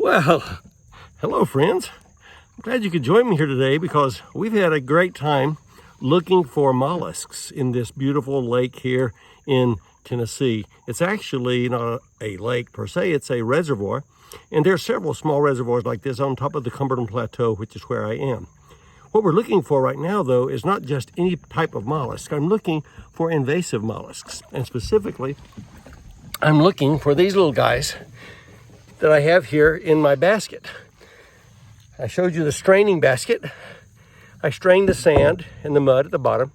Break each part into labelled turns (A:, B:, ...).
A: Well, hello friends. I'm glad you could join me here today because we've had a great time looking for mollusks in this beautiful lake here in Tennessee. It's actually not a lake per se, it's a reservoir. And there are several small reservoirs like this on top of the Cumberland Plateau, which is where I am. What we're looking for right now, though, is not just any type of mollusk. I'm looking for invasive mollusks. And specifically, I'm looking for these little guys that I have here in my basket. I showed you the straining basket. I strain the sand and the mud at the bottom,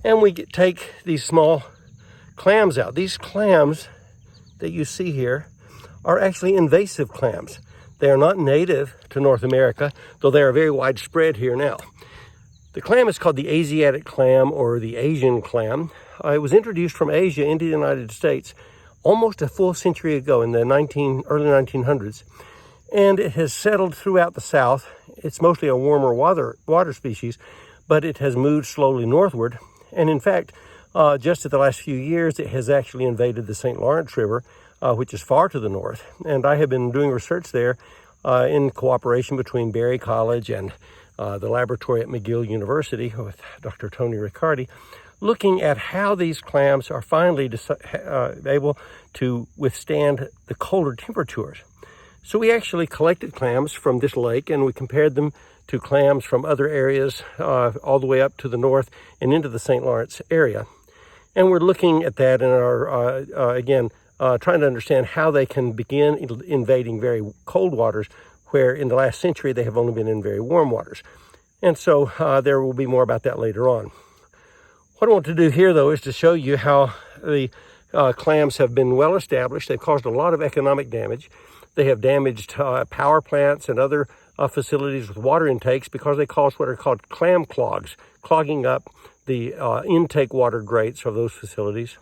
A: and we take these small clams out. These clams that you see here are actually invasive clams. They are not native to North America, though they are very widespread here now. The clam is called the Asiatic clam or the Asian clam. It was introduced from Asia into the United States almost a full century ago in the early 1900s. And it has settled throughout the South. It's mostly a warmer water species, but it has moved slowly northward. And in fact, just in the last few years, it has actually invaded the St. Lawrence River, which is far to the north. And I have been doing research there in cooperation between Berry College and the laboratory at McGill University with Dr. Tony Riccardi, looking at how these clams are finally able to withstand the colder temperatures. So we actually collected clams from this lake and we compared them to clams from other areas all the way up to the north and into the St. Lawrence area. And we're looking at that and are, trying to understand how they can begin invading very cold waters, where in the last century they have only been in very warm waters. And so there will be more about that later on. What I want to do here, though, is to show you how the clams have been well established. They've caused a lot of economic damage. They have damaged power plants and other facilities with water intakes because they cause what are called clam clogs, clogging up the intake water grates of those facilities.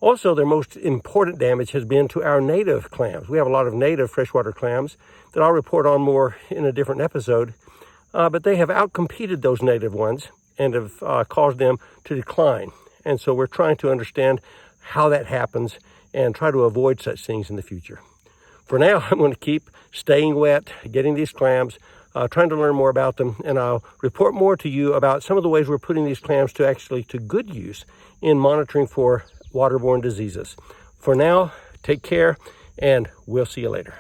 A: Also, their most important damage has been to our native clams. We have a lot of native freshwater clams that I'll report on more in a different episode, but they have outcompeted those native ones and have caused them to decline. And so we're trying to understand how that happens and try to avoid such things in the future. For now, I'm going to keep staying wet, getting these clams, trying to learn more about them, and I'll report more to you about some of the ways we're putting these clams to good use in monitoring for waterborne diseases. For now, take care, and we'll see you later.